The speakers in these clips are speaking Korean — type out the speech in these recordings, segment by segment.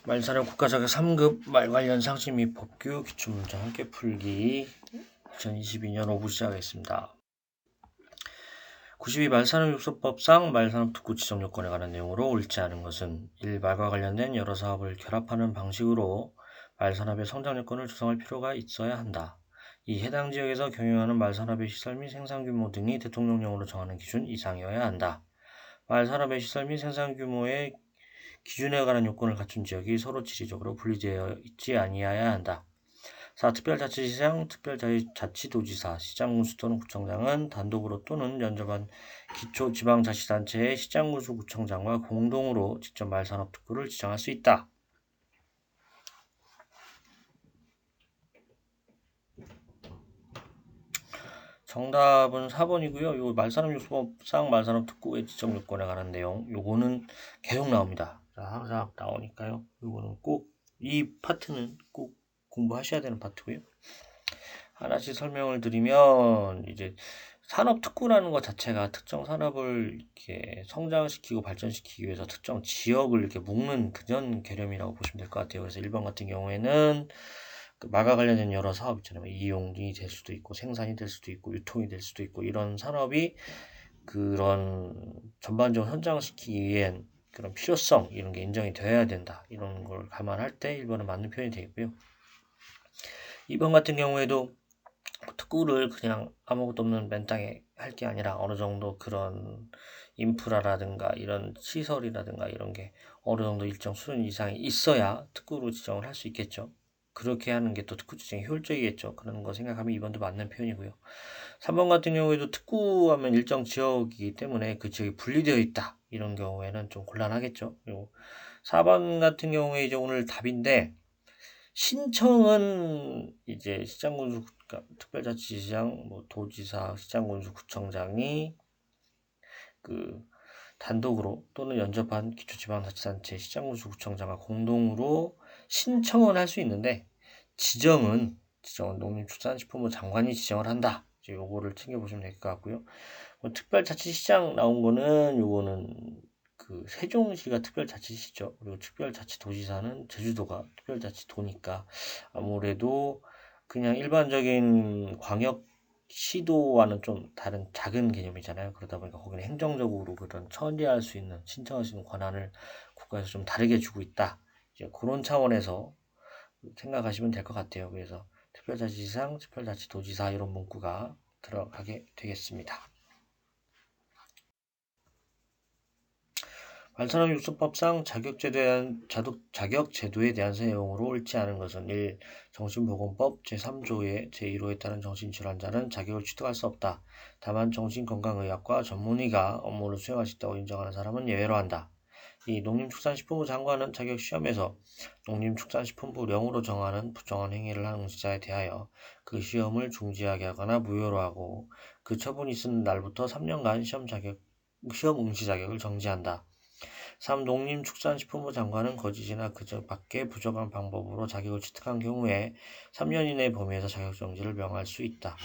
말사람 국가자격 3급 말 관련 상식 및 법규 기출문제 함께 풀기 2022년 5부 시작하겠습니다. 92 말사람 육소법상 말사람 특구 지정 요건에 관한 내용으로 옳지 않은 것은 1. 말과 관련된 여러 사업을 결합하는 방식으로 말산업의 성장 요건을 조성할 필요가 있어야 한다. 2. 해당 지역에서 경영하는 말산업의 시설 및 생산 규모 등이 대통령령으로 정하는 기준 이상이어야 한다. 말산업의 시설 및 생산 규모의 기준에 관한 요건을 갖춘 지역이 서로 지리적으로 분리되어 있지 아니어야 한다. 4. 특별자치시장, 특별자치도지사, 시장군수 또는 구청장은 단독으로 또는 연접한 기초지방자치단체의 시장군수 구청장과 공동으로 직접 말산업특구를 지정할 수 있다. 정답은 4번이고요. 요 말산업육법상 말산업특구의 지정 요건에 관한 내용, 요거는 계속 나옵니다. 자, 항상 나오니까요. 요거는 꼭 이 파트는 꼭 공부하셔야 되는 파트고요. 하나씩 설명을 드리면 이제 산업특구라는 것 자체가 특정 산업을 이렇게 성장시키고 발전시키기 위해서 특정 지역을 이렇게 묶는 그런 개념이라고 보시면 될 것 같아요. 그래서 1번 같은 경우에는 그 마과 관련된 여러 사업 있잖아요. 이용이 될 수도 있고 생산이 될 수도 있고 유통이 될 수도 있고 이런 산업이 그런 전반적으로 성장시키기 위한 그런 필요성 이런 게 인정이 되어야 된다. 이런 걸 감안할 때 1번은 맞는 표현이 되겠고요. 2번 같은 경우에도 특구를 그냥 아무것도 없는 맨 땅에 할 게 아니라 어느 정도 그런 인프라라든가 이런 시설이라든가 이런 게 어느 정도 일정 수준 이상이 있어야 특구로 지정을 할 수 있겠죠. 그렇게 하는 게 또 특구 지정이 효율적이겠죠. 그런 거 생각하면 2번도 맞는 표현이고요. 3번 같은 경우에도 특구하면 일정 지역이기 때문에 그 지역이 분리되어 있다. 이런 경우에는 좀 곤란하겠죠. 그리고 4번 같은 경우에 이제 오늘 답인데 신청은 이제 시장군수, 그러니까 특별자치시장, 뭐 도지사, 시장군수, 구청장이 그 단독으로 또는 연접한 기초지방자치단체 시장군수, 구청장과 공동으로 신청은 할 수 있는데 지정은 농림축산식품부 장관이 지정을 한다. 이제 요거를 챙겨보시면 될 것 같고요. 뭐 특별자치시장 나온 거는 요거는 그 세종시가 특별자치시죠. 그리고 특별자치도지사는 제주도가 특별자치도니까 아무래도 그냥 일반적인 광역시도와는 좀 다른 작은 개념이잖아요. 그러다 보니까 거기는 행정적으로 그런 처리할 수 있는 신청할 수 있는 권한을 국가에서 좀 다르게 주고 있다. 이제 그런 차원에서 생각하시면 될 것 같아요. 그래서 특별자치시장, 특별자치도지사 이런 문구가 들어가게 되겠습니다. 말산업육소법상 자격제도에 대한 내용으로 옳지 않은 것은 1. 정신보건법 제3조의 제1호에 따른 정신질환자는 자격을 취득할 수 없다. 다만 정신건강의학과 전문의가 업무를 수행할 수 있다고 인정하는 사람은 예외로 한다. 2. 농림축산식품부 장관은 자격시험에서 농림축산식품부령으로 정하는 부정한 행위를 한 응시자에 대하여 그 시험을 중지하게 하거나 무효로 하고 그 처분이 있은 날부터 3년간 시험 응시 자격을 정지한다. 3. 농림축산식품부 장관은 거짓이나 그 밖의 부적한 방법으로 자격을 취득한 경우에 3년 이내 범위에서 자격정지를 명할 수 있다.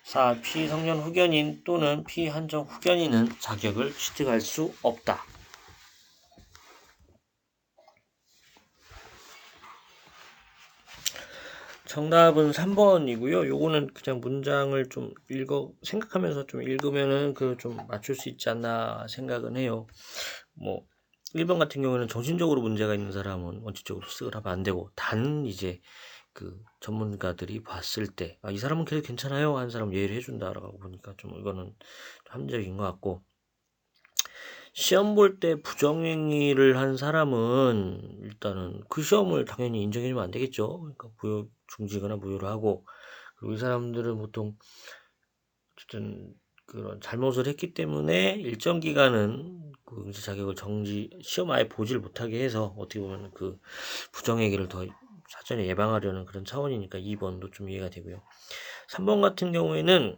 4. 피성년 후견인 또는 피한정 후견인은 자격을 취득할 수 없다. 정답은 3번이고요. 요거는 그냥 문장을 좀 생각하면서 좀 읽으면은 좀 맞출 수 있지 않나 생각은 해요. 뭐 1번 같은 경우에는 정신적으로 문제가 있는 사람은 원칙적으로 수색을 하면 안 되고 이제 그 전문가들이 봤을 때 이 사람은 계속 괜찮아요 하는 사람 예의를 해준다라고 보니까 좀 이거는 합리적인 것 같고 시험 볼 때 부정행위를 한 사람은 일단은 그 시험을 당연히 인정해주면 안 되겠죠. 그러니까 중지거나 무효를 하고 그리고 이 사람들은 보통 어쨌든 그런 잘못을 했기 때문에 일정 기간은 그 응시 자격을 시험 아예 보질 못하게 해서 어떻게 보면 그 부정행위를 더 사전에 예방하려는 그런 차원이니까 2번도 좀 이해가 되고요. 3번 같은 경우에는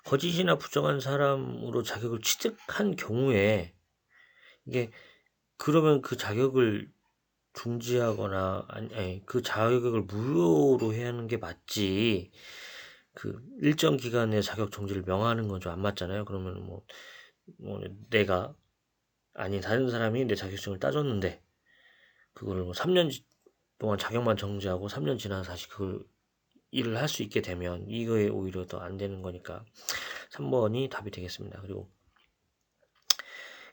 거짓이나 부정한 사람으로 자격을 취득한 경우에 이게 그러면 그 자격을 중지하거나 그 자격을 무효로 해야 하는 게 맞지. 그 일정 기간 내 자격 정지를 명하는 건 좀 안 맞잖아요. 그러면 내가 아닌 다른 사람이 내 자격증을 따줬는데 그거를 뭐 3년 동안 자격만 정지하고 3년 지나서 다시 그걸 일을 할 수 있게 되면 이거에 오히려 더 안 되는 거니까 3번이 답이 되겠습니다. 그리고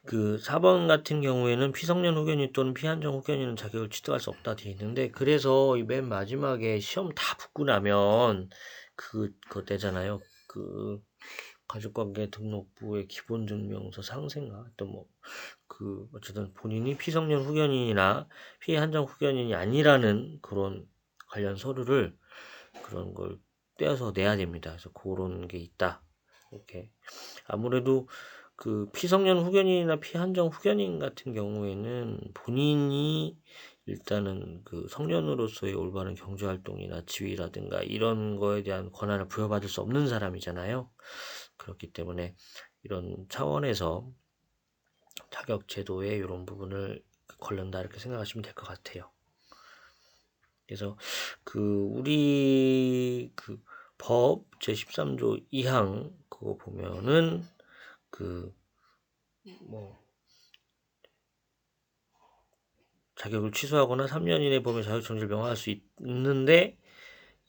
그 4번 같은 경우에는 피성년 후견인 또는 피한정 후견인은 자격을 취득할 수 없다 되어 있는데, 그래서 이 맨 마지막에 시험 다 붙고 나면 그거 되잖아요. 그 가족관계 등록부의 기본증명서 상생가 또 뭐 어쨌든 본인이 피성년 후견인이나 피한정 후견인이 아니라는 그런 관련 서류를 그런 걸 떼어서 내야 됩니다. 그래서 그런 게 있다. 이렇게 아무래도 그 피성년 후견인이나 피한정 후견인 같은 경우에는 본인이 일단은 그 성년으로서의 올바른 경제활동이나 지위라든가 이런 거에 대한 권한을 부여받을 수 없는 사람이잖아요. 그렇기 때문에 이런 차원에서 자격 제도에 이런 부분을 걸른다 이렇게 생각하시면 될 것 같아요. 그래서 그 우리 그 법 제13조 2항 그거 보면은 그 뭐 자격을 취소하거나 3년 이내 범위 자격 정지를 명할 수 있는데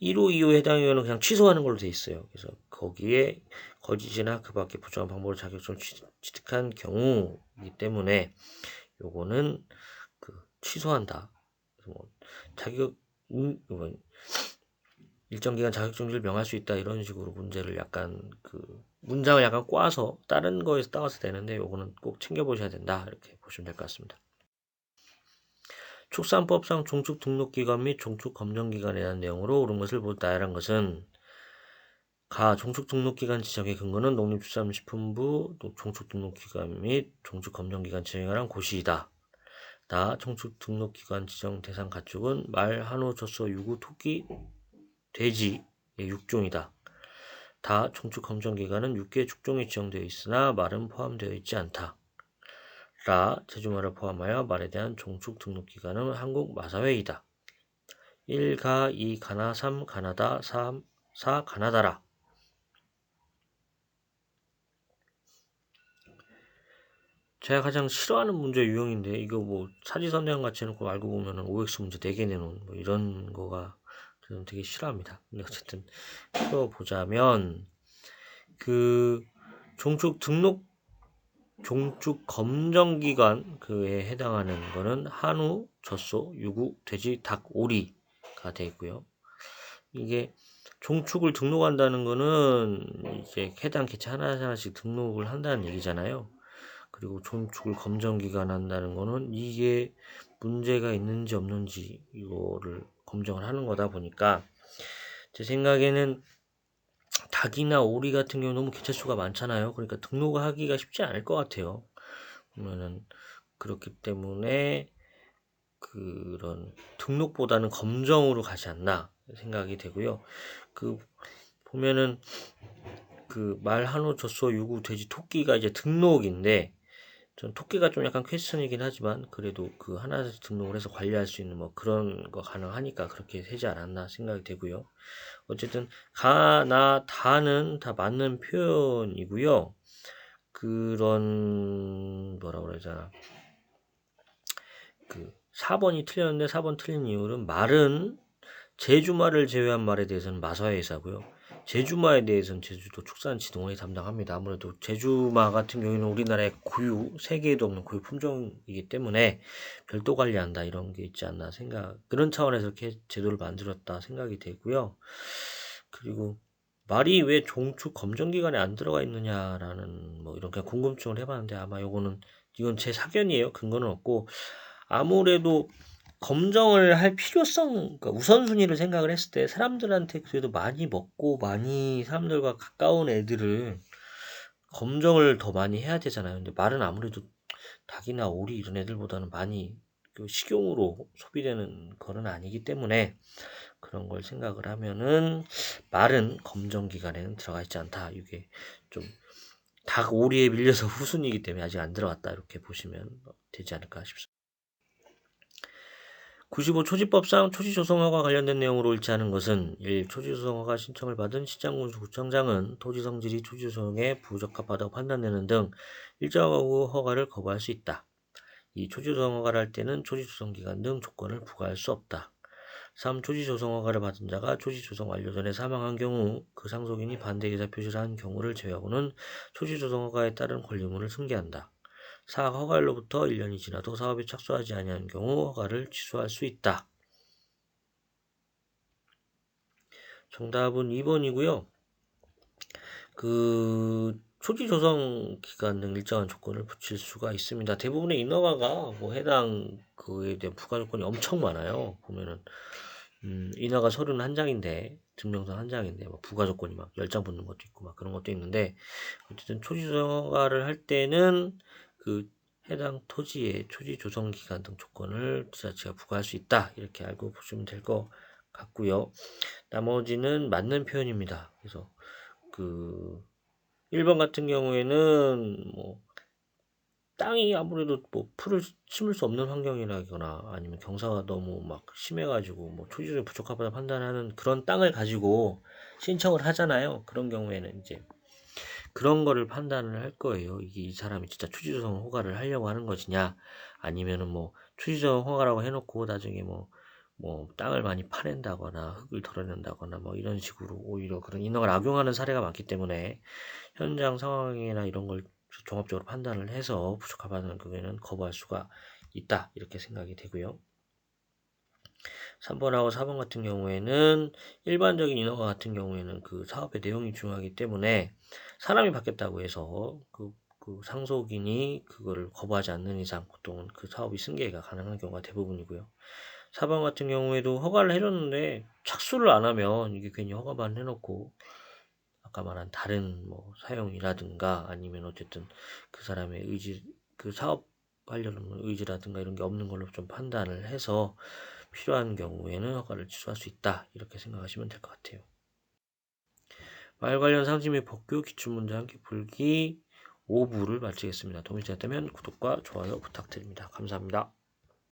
1호, 2호에 해당하는 경우는 그냥 취소하는 걸로 돼 있어요. 그래서 거기에 거짓이나 그 밖에 부정한 방법으로 자격증을 취득한 경우이기 때문에 요거는 그 취소한다. 그래서 뭐 자격 뭐 일정 기간 자격정지를 명할 수 있다 이런 식으로 문제를 약간 그 문장을 약간 꽈서 다른 거에서 따와서 되는데 요거는 꼭 챙겨보셔야 된다 이렇게 보시면 될 것 같습니다. 축산법상 종축 등록기간 및 종축 검정기간에 대한 내용으로 옳은 것을 보다라는 것은 가 종축 등록기간 지정의 근거는 농림축산식품부 종축 등록기간 및 종축 검정기간 지정에 관한 고시이다. 다 종축 등록기간 지정 대상 가축은 말, 한우, 젖소, 유구, 토끼, 돼지의 육종이다. 다 종축 검정기간은 6개 축종이 지정되어 있으나 말은 포함되어 있지 않다. 라 제주말을 포함하여 말에 대한 종축 등록기간은 한국 마사회이다. 1가, 2가나, 3가나다, 3, 4가나다라. 제가 가장 싫어하는 문제 유형인데 이거 뭐 사지선대형 같이 해놓고 알고 보면은 OX 문제 4개 내놓은 뭐 이런 거가 저는 되게 싫어합니다. 근데 어쨌든 이거 보자면 그 종축 검정기간 그에 해당하는 거는 한우, 젖소, 유구, 돼지, 닭, 오리가 되어 있고요. 이게 종축을 등록한다는 거는 이제 해당 개체 하나하나씩 등록을 한다는 얘기잖아요. 그리고 종축을 검정기간 한다는 거는 이게 문제가 있는지 없는지 이거를 검정을 하는 거다 보니까 제 생각에는 닭이나 오리 같은 경우 너무 개체 수가 많잖아요. 그러니까 등록하기가 쉽지 않을 것 같아요. 그러면은 그렇기 때문에 그런 등록보다는 검정으로 가지 않나 생각이 되고요. 그 보면은 그 말, 한우, 젖소, 유구, 돼지, 토끼가 이제 등록인데 전 토끼가 좀 약간 퀘스천이긴 하지만 그래도 그 하나씩 등록을 해서 관리할 수 있는 뭐 그런 거 가능하니까 그렇게 되지 않았나 생각이 되고요. 어쨌든 가나 다는 다 맞는 표현이고요. 그런 뭐라 그러잖아. 그 4번이 틀렸는데 4번 틀린 이유는 말은 제주말을 제외한 말에 대해서는 마사회의사고요. 제주마에 대해서는 제주도 축산지동원이 담당합니다. 아무래도 제주마 같은 경우에는 우리나라의 고유, 세계에도 없는 고유 품종이기 때문에 별도 관리한다 이런 게 있지 않나 그런 차원에서 이렇게 제도를 만들었다 생각이 되고요. 그리고 말이 왜 종축 검정기간에 안 들어가 있느냐라는 뭐 이런 그냥 궁금증을 해봤는데 아마 이건 제 사견이에요. 근거는 없고 아무래도 검정을 할 필요성, 그러니까 우선순위를 생각을 했을 때 사람들한테 그래도 많이 먹고 많이 사람들과 가까운 애들을 검정을 더 많이 해야 되잖아요. 근데 말은 아무래도 닭이나 오리 이런 애들보다는 많이 그 식용으로 소비되는 거는 아니기 때문에 그런 걸 생각을 하면은 말은 검정 기간에는 들어가 있지 않다. 이게 좀 닭 오리에 밀려서 후순위이기 때문에 아직 안 들어갔다. 이렇게 보시면 되지 않을까 싶습니다. 95 초지법상 토지조성화와 관련된 내용으로 옳지 않은 것은 1. 토지조성화가 신청을 받은 시장군수구청장은 토지 성질이 토지조성에 부적합하다고 판단되는 등 일정 허가를 거부할 수 있다. 2. 초지조성허가를 할 때는 초지조성기간 등 조건을 부과할 수 없다. 3. 초지조성허가를 받은 자가 초지조성 완료 전에 사망한 경우 그 상속인이 반대계좌 표시를 한 경우를 제외하고는 초지조성허가에 따른 권리물을 승계한다. 4. 허가일로부터 1년이 지나도 사업에 착수하지 아니한 경우 허가를 취소할 수 있다. 정답은 2번이고요. 초지조성 기간 등 일정한 조건을 붙일 수가 있습니다. 대부분의 인허가가 해당 그에 대한 부가 조건이 엄청 많아요. 보면은 인허가 서류는 한 장인데 증명서 한 장인데 부가 조건이 막 10장 붙는 것도 있고 막 그런 것도 있는데, 어쨌든 초지조성 허가를 할 때는 그 해당 토지의 초지조성 기간 등 조건을 지자체가 부과할 수 있다, 이렇게 알고 보시면 될 것 같고요. 나머지는 맞는 표현입니다. 그래서 1번 같은 경우에는 땅이 아무래도 풀을 심을 수 없는 환경이라거나 아니면 경사가 너무 막 심해가지고 초지종이 부족하다 판단하는 그런 땅을 가지고 신청을 하잖아요. 그런 경우에는 이제 그런 거를 판단을 할 거예요. 이게 이 사람이 진짜 초지조성 허가를 하려고 하는 것이냐, 아니면은 초지조성 허가라고 해놓고 나중에 땅을 많이 파낸다거나 흙을 덜어낸다거나 이런 식으로 오히려 그런 인허가를 악용하는 사례가 많기 때문에 현장 상황이나 이런 걸 종합적으로 판단을 해서 부족하다는 경우에는 거부할 수가 있다, 이렇게 생각이 되고요. 3번하고 4번 같은 경우에는 일반적인 인허가 같은 경우에는 그 사업의 내용이 중요하기 때문에 사람이 바뀌었다고 해서 그 상속인이 그거를 거부하지 않는 이상 보통은 그 사업이 승계가 가능한 경우가 대부분이고요. 4번 같은 경우에도 허가를 해줬는데 착수를 안 하면 이게 괜히 허가만 해놓고 아까 말한 다른 사용이라든가 아니면 어쨌든 그 사람의 의지, 그 사업하려는 의지라든가 이런 게 없는 걸로 좀 판단을 해서 필요한 경우에는 허가를 취소할 수 있다, 이렇게 생각하시면 될 것 같아요. 말 관련 상식 및 법규 기출문제 함께 풀기 5부를 마치겠습니다. 도움이 되셨다면 구독과 좋아요 부탁드립니다. 감사합니다.